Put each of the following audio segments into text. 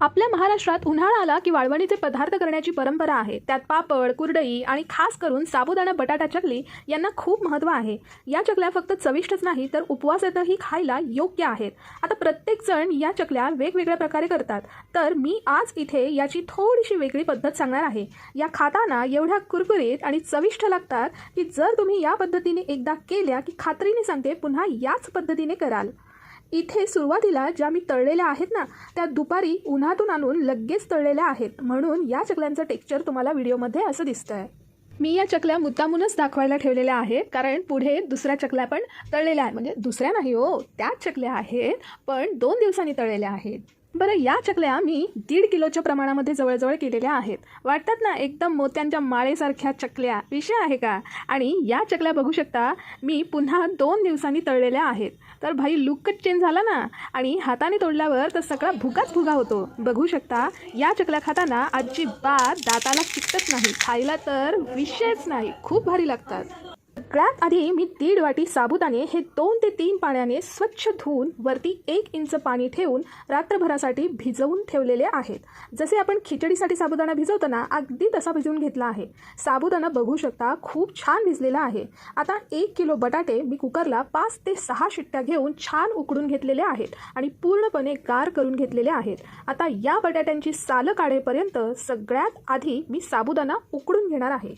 आपल्या महाराष्ट्रात उन्हाळा आला की वाळवणीचे पदार्थ करण्याची परंपरा आहे। त्यात पापड, कुरडई आणि खास करून साबुदाणा बटाटा चकली यांना खूप महत्त्व आहे। या चकल्या फक्त चविष्टच नाही तर उपवासातही खायला योग्य आहेत। आता प्रत्येक जण या चकल्या वेगवेगळ्या प्रकारे करतात, तर मी आज इथे याची थोडीशी वेगळी पद्धत सांगणार आहे। या खाताना एवढ्या कुरकुरीत आणि चविष्ट लागतात की जर तुम्ही या पद्धतीने एकदा केल्या की खात्रीने सांगते पुन्हा याच पद्धतीने कराल। इथे सुरुवातीला ज्या मी तळलेल्या आहेत ना, त्या दुपारी उन्हातून आणून लगेच तळलेल्या आहेत, म्हणून या चकल्यांचं टेक्स्चर तुम्हाला व्हिडिओमध्ये असं दिसतंय। मी या चकल्या मुद्दामूनच दाखवायला ठेवलेल्या आहेत, कारण पुढे दुसऱ्या चकल्या पण तळलेल्या आहेत, म्हणजे दुसऱ्या नाही हो, त्याच चकल्या आहेत पण 2 दिवसांनी तळलेल्या आहेत। बरं, या चकल्या मी 1.5 किलोच्या प्रमाणामध्ये जवळजवळ केलेल्या आहेत। वाटतात ना एकदम मोत्यांच्या माळेसारख्या चकल्या, विषय आहे का? आणि या चकल्या बघू शकता मी पुन्हा 2 दिवसांनी तळलेल्या आहेत, तर भाई लुकच चेंज झाला ना। आणि हाताने तोडल्यावर तर सगळा भुगाच भुगा होतो। बघू शकता या चकल्या खाताना अजिबात दाताला चिकटत नाही, खायला तर विषयच नाही, खूप भारी लागतात। सगळ्यात आधी मी 1.5 वाटी साबुदाणे हे 2 ते 3 पाण्याने स्वच्छ धुवून वरती 1 इंच पाणी ठेवून रात्रभरासाठी भिजवून ठेवलेले आहेत। जसे आपण खिचडीसाठी साबुदाणा भिजवतो ना, अगदी तसा भिजवून घेतला आहे। साबुदाणा बघू शकता खूप छान भिजलेला आहे। आता 1 किलो बटाटे मी कुकरला 5 ते 6 शिट्ट्या घेऊन छान उकडून घेतलेले आहेत आणि पूर्णपणे गार करून घेतलेले आहेत। आता या बटाट्यांची सालं काढेपर्यंत सगळ्यात आधी मी साबुदाणा उकडून घेणार आहे।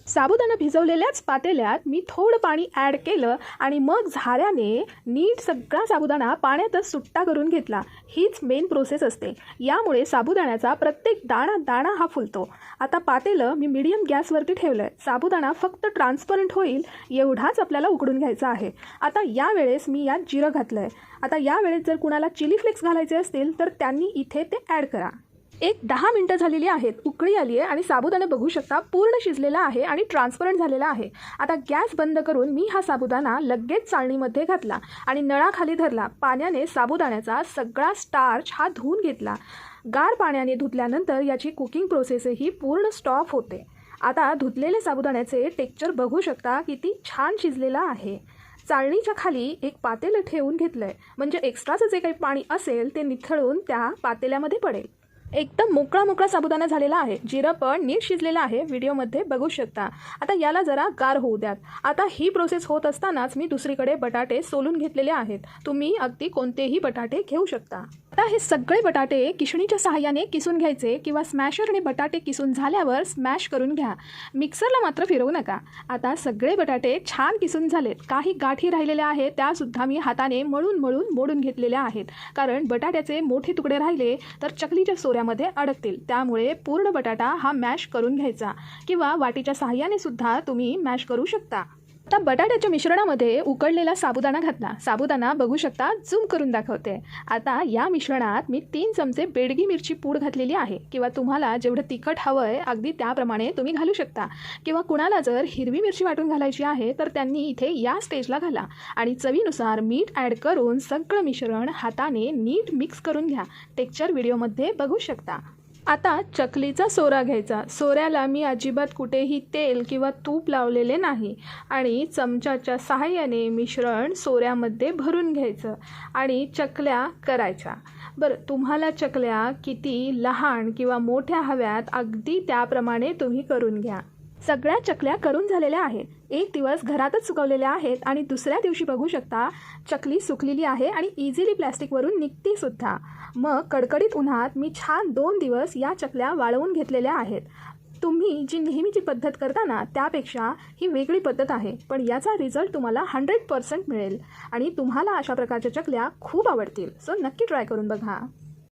साबुदाणा भिजवलेल्याच पातेल्यात मी थोडं पाणी ॲड केलं आणि मग झाऱ्याने नीट सगळा साबुदाणा पाण्यातच सुट्टा करून घेतला। हीच मेन प्रोसेस असते, यामुळे साबुदाण्याचा प्रत्येक दाणा दाणा हा फुलतो। आता पातेलं मी मीडियम गॅसवरती ठेवलं। साबुदाणा फक्त ट्रान्सपरंट होईल एवढाच आपल्याला उकडून घ्यायचा आहे। आता यावेळेस मी यात जिरं घातलं आहे। आता यावेळेस जर कुणाला चिली फ्लेक्स घालायचे असतील तर त्यांनी इथे ते ॲड करा। एक 10 मिनिटं झालेली आहेत, उकळी आली आहे आणि साबुदाणा बघू शकता पूर्ण शिजलेला आहे आणि ट्रान्सपरंट झालेला आहे। आता गॅस बंद करून मी हा साबुदाणा लगेच चाळणीमध्ये घातला आणि नळाखाली धरला। पाण्याने साबुदाण्याचा सगळा स्टार्च हा धुवून घेतला। गार पाण्याने धुतल्यानंतर याची कुकिंग प्रोसेसही पूर्ण स्टॉप होते। आता धुतलेले साबुदाण्याचे टेक्स्चर बघू शकता किती छान शिजलेला आहे। चाळणीच्या खाली एक पातेलं ठेवून घेतलंय, म्हणजे एक्स्ट्राचं जे काही पाणी असेल ते निथळून त्या पातेल्यामध्ये पडेल। एकदम मोकळा मोकळा साबुदाणा झालेला आहे, जिरं पण नीट शिजलेलं आहे, व्हिडिओमध्ये बघू शकता। आता याला जरा गार होऊ द्यात। आता ही प्रोसेस होत असतानाच मी दुसरीकडे बटाटे सोलून घेतलेले आहेत। तुम्ही अगदी कोणतेही बटाटे घेऊ शकता। आता हे सगळे बटाटे किसणीच्या सहाय्याने किसून घ्यायचे किंवा स्मॅशरने बटाटे किसून झाल्यावर स्मॅश करून घ्या, मिक्सरला मात्र फिरवू नका। आता सगळे बटाटे छान किसून झालेत, काही गाठी राहिलेल्या आहेत त्यासुद्धा मी हाताने मळून मळून मोडून घेतलेल्या आहेत, कारण बटाट्याचे मोठे तुकडे राहिले तर चकलीच्या सोऱ्यामध्ये अडकतील, त्यामुळे पूर्ण बटाटा हा मॅश करून घ्यायचा किंवा वाटीच्या सहाय्याने सुद्धा तुम्ही मॅश करू शकता। आता बटाट्याच्या मिश्रणामध्ये उकडलेला साबुदाणा घातला। साबुदाणा बघू शकता, झूम करून दाखवते। आता या मिश्रणात मी 3 चमचे बेडगी मिरची पूड घातलेली आहे, किंवा तुम्हाला जेवढं तिखट हवंय अगदी त्याप्रमाणे तुम्ही घालू शकता, किंवा कुणाला जर हिरवी मिरची वाटून घालायची आहे तर त्यांनी इथे या स्टेजला घाला आणि चवीनुसार मीठ ॲड करून सगळं मिश्रण हाताने नीट मिक्स करून घ्या। टेक्स्चर व्हिडिओमध्ये बघू शकता। आता चकलीचा सोरा घ्यायचा। सोऱ्याला मी अजिबात कुठेही तेल किंवा तूप लावलेले नाही आणि चमच्याच्या सहाय्याने मिश्रण सोऱ्यामध्ये भरून घ्यायचं आणि चकल्या करायच्या। बरं, तुम्हाला चकल्या किती लहान किंवा मोठ्या हव्यात अगदी त्याप्रमाणे तुम्ही करून घ्या। सगळ्या चकल्या करून झालेल्या आहेत, एक दिवस घरातच सुकवलेल्या आहेत आणि दुसऱ्या दिवशी बघू शकता चकली सुकलेली आहे आणि इझिली प्लॅस्टिकवरून निघते सुद्धा। मग कडकडीत उन्हात मी छान 2 दिवस या चकल्या वाळवून घेतलेल्या आहेत। तुम्ही जी नेहमीची पद्धत करता ना त्यापेक्षा ही वेगळी पद्धत आहे, पण याचा रिझल्ट तुम्हाला 100% मिळेल आणि तुम्हाला अशा प्रकारच्या चकल्या खूप आवडतील। सो नक्की ट्राय करून बघा।